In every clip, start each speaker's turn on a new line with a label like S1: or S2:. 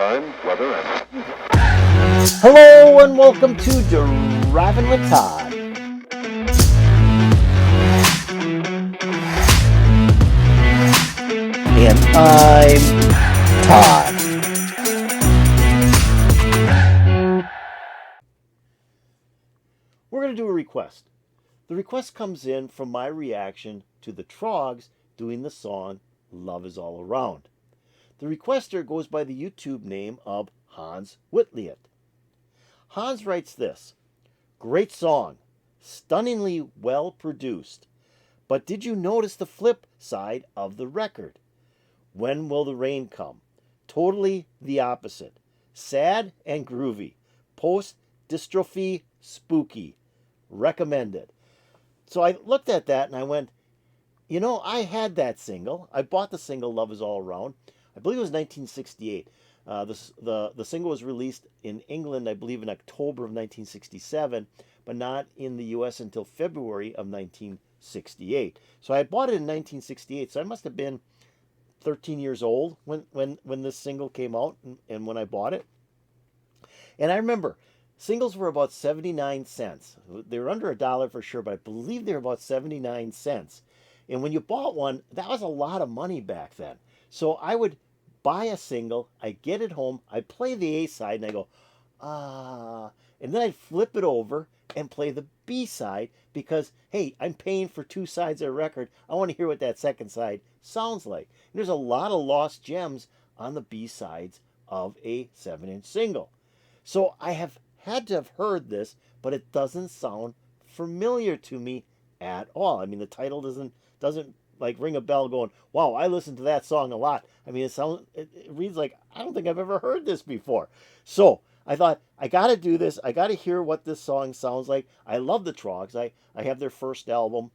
S1: time, weather, and...
S2: Hello and welcome to Driving with Todd. And I'm Todd. We're going to do a request. The request comes in from my reaction to the Troggs doing the song Love Is All Around. The requester goes by the YouTube name of Hans Whitliet. Hans writes this: great song, stunningly well produced. But did you notice the flip side of the record? When Will the Rain Come? Totally the opposite. Sad and groovy. Post-dystrophy spooky. Recommended. So I looked at that and I went, you know, I had that single. I bought the single Love Is All Around. I believe it was 1968. The single was released in England, I believe, in October of 1967, but not in the U.S. until February of 1968. So I bought it in 1968, so I must have been 13 years old when this single came out and when I bought it. And I remember singles were about 79 cents. They were under $1 for sure, but I believe they were about 79 cents. And when you bought one, that was a lot of money back then. So I would buy a single, I get it home, I play the A side, and I go, and then I'd flip it over and play the B side because, hey, I'm paying for two sides of a record. I want to hear what that second side sounds like. And there's a lot of lost gems on the B sides of a 7-inch single. So I have had to have heard this, but it doesn't sound familiar to me at all. I mean, the title doesn't like ring a bell going, wow, I listened to that song a lot. I mean, it reads like, I don't think I've ever heard this before. So I thought, I got to do this. I got to hear what this song sounds like. I love the Troggs. I have their first album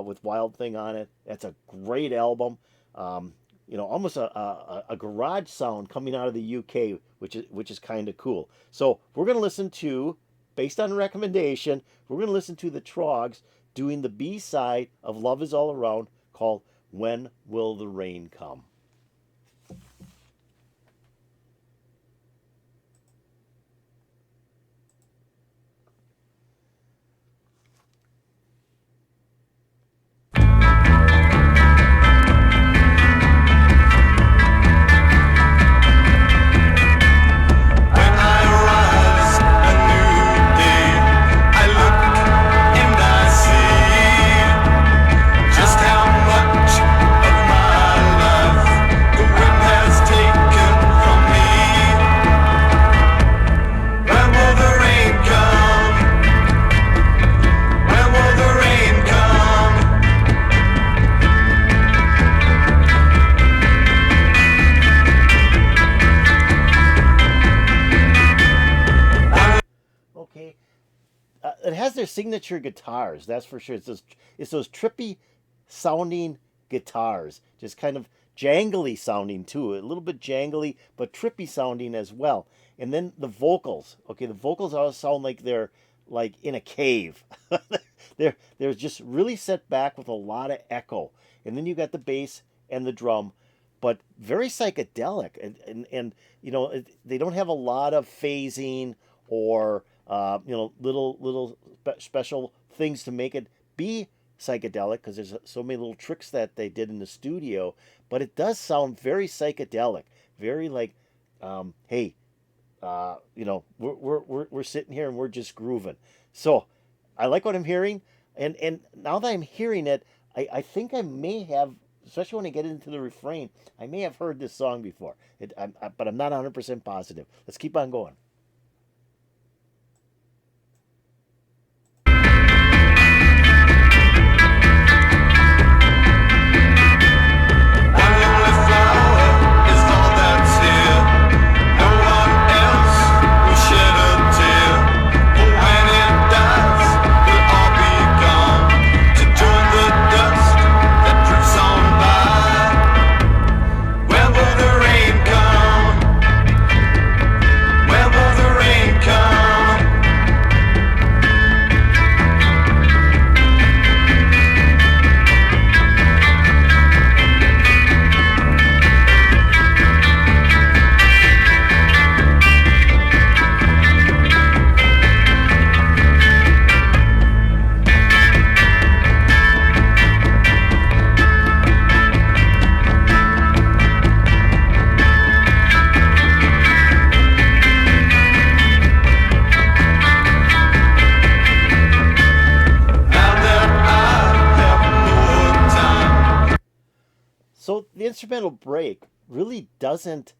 S2: with Wild Thing on it. That's a great album. Almost a garage sound coming out of the UK, which is kind of cool. So we're going to listen to, based on recommendation, we're going to listen to the Troggs doing the B side of Love Is All Around, called When Will the Rain Come? It has their signature guitars, that's for sure. It's those trippy sounding guitars, just kind of jangly sounding too, a little bit jangly, but trippy sounding as well. And then the vocals, the vocals all sound like they're like in a cave. they're just really set back with a lot of echo. And then you got the bass and the drum, but very psychedelic. And they don't have a lot of phasing or little special things to make it be psychedelic, because there's so many little tricks that they did in the studio. But it does sound very psychedelic, very like, hey, we're sitting here and we're just grooving. So I like what I'm hearing, and now that I'm hearing it, I think I may have, especially when I get into the refrain, I may have heard this song before. But I'm not 100% positive. Let's keep on going.
S3: When will the rain come? When will
S2: instrumental break really doesn't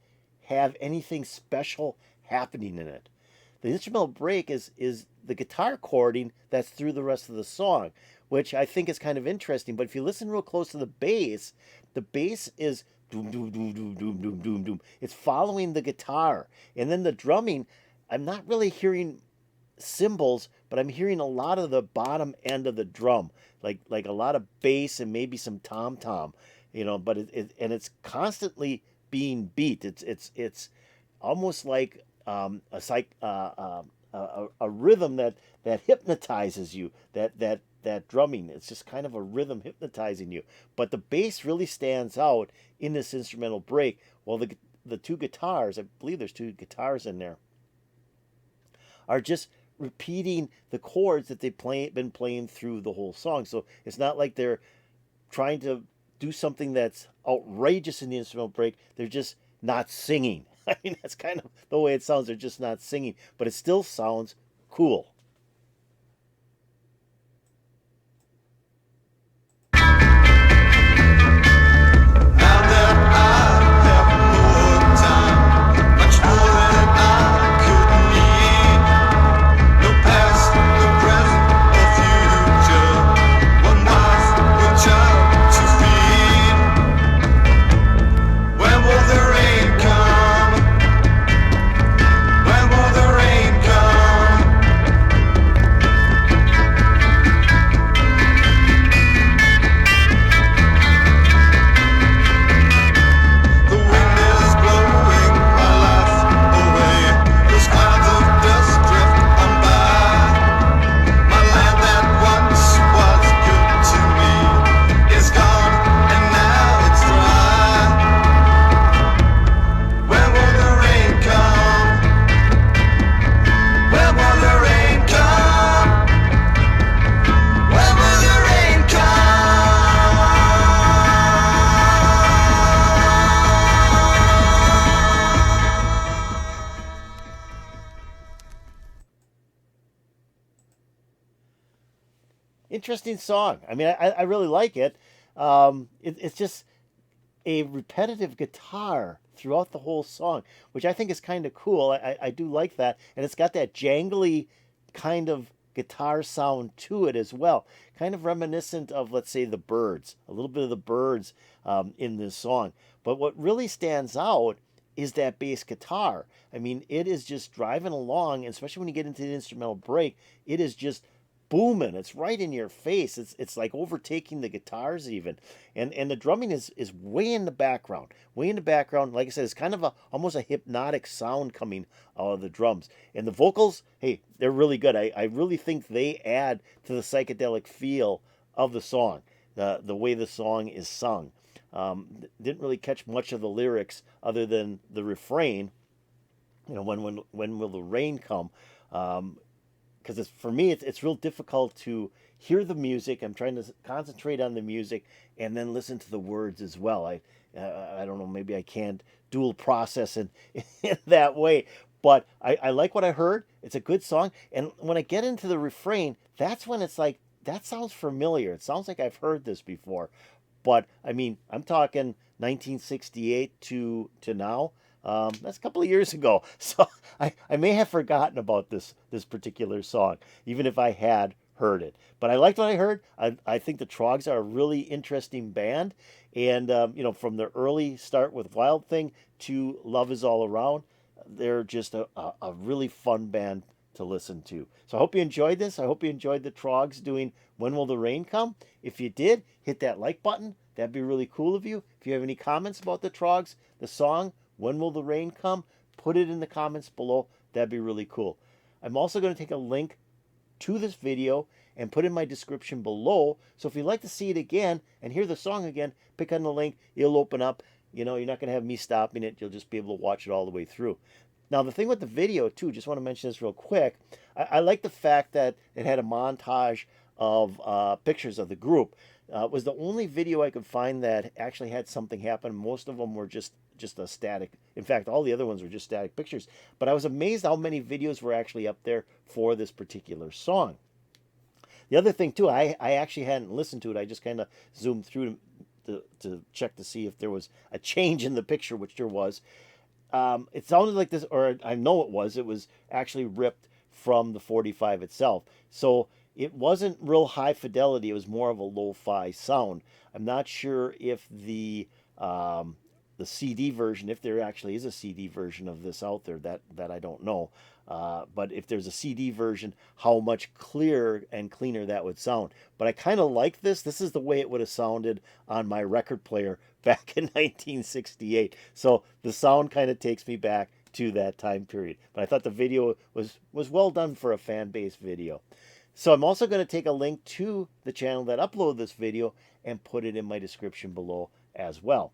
S2: have anything special happening in it. The instrumental break is the guitar chording that's through the rest of the song, which I think is kind of interesting. But if you listen real close to the bass is doom doom doom doom doom doom doom doom. It's following the guitar, and then the drumming. I'm not really hearing cymbals, but I'm hearing a lot of the bottom end of the drum, like a lot of bass and maybe some tom tom, But and it's constantly being beat. It's almost like a rhythm that hypnotizes you. That drumming, it's just kind of a rhythm hypnotizing you. But the bass really stands out in this instrumental break. Well, the two guitars, I believe there's two guitars in there, are just repeating the chords that they've been playing through the whole song. So it's not like they're trying to do something that's outrageous in the instrumental break. They're just not singing. I mean, that's kind of the way it sounds. They're just not singing, but it still sounds cool. Interesting song. I mean, I really like it. It's just a repetitive guitar throughout the whole song, which I think is kind of cool. I do like that. And it's got that jangly kind of guitar sound to it as well. Kind of reminiscent of, let's say, the Byrds, a little bit of the Byrds in this song. But what really stands out is that bass guitar. I mean, it is just driving along, especially when you get into the instrumental break, it is just booming. It's right in your face. It's like overtaking the guitars even, and the drumming is way in the background, way in the background. Like I said, it's kind of almost a hypnotic sound coming out of the drums, and the vocals. Hey, they're really good. I really think they add to the psychedelic feel of the song, the way the song is sung. Didn't really catch much of the lyrics other than the refrain. When will the rain come? Because for me, it's real difficult to hear the music. I'm trying to concentrate on the music and then listen to the words as well. I don't know, maybe I can't dual process in that way. But I like what I heard. It's a good song. And when I get into the refrain, that's when it's like, that sounds familiar. It sounds like I've heard this before. But, I mean, I'm talking 1968 to now. That's a couple of years ago. So I may have forgotten about this particular song, even if I had heard it. But I liked what I heard. I think the Troggs are a really interesting band. And, from their early start with Wild Thing to Love Is All Around, they're just a really fun band to listen to. So I hope you enjoyed this. I hope you enjoyed the Troggs doing When Will the Rain Come? If you did, hit that like button. That'd be really cool of you. If you have any comments about the Troggs, the song, When Will the Rain Come? Put it in the comments below. That'd be really cool. I'm also going to take a link to this video and put in my description below. So if you'd like to see it again and hear the song again, pick on the link. It'll open up. You're not going to have me stopping it. You'll just be able to watch it all the way through. Now, the thing with the video, too, just want to mention this real quick. I like the fact that it had a montage of pictures of the group. It was the only video I could find that actually had something happen. Most of them were just a static. In fact, all the other ones were just static pictures. But I was amazed how many videos were actually up there for this particular song. The other thing, too, I actually hadn't listened to it. I just kind of zoomed through to check to see if there was a change in the picture, which there was. It sounded like this, or I know it was. It was actually ripped from the 45 itself. So it wasn't real high fidelity. It was more of a lo-fi sound. I'm not sure if the CD version, if there actually is a CD version of this out there, that I don't know. But if there's a CD version, how much clearer and cleaner that would sound. But I kind of like this. This is the way it would have sounded on my record player back in 1968. So the sound kind of takes me back to that time period. But I thought the video was well done for a fan-based video. So I'm also going to take a link to the channel that uploaded this video and put it in my description below as well.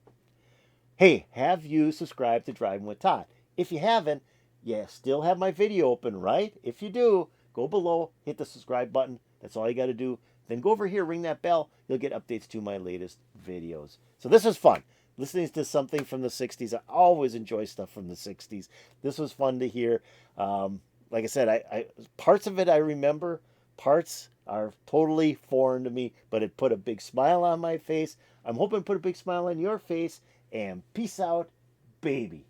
S2: Hey, have you subscribed to Driving with Todd? If you haven't, you still have my video open, right? If you do, go below, hit the subscribe button. That's all you got to do. Then go over here, ring that bell. You'll get updates to my latest videos. So this was fun. Listening to something from the 60s. I always enjoy stuff from the 60s. This was fun to hear. Like I said, I parts of it I remember. Parts are totally foreign to me, but it put a big smile on my face. I'm hoping it put a big smile on your face. And peace out, baby.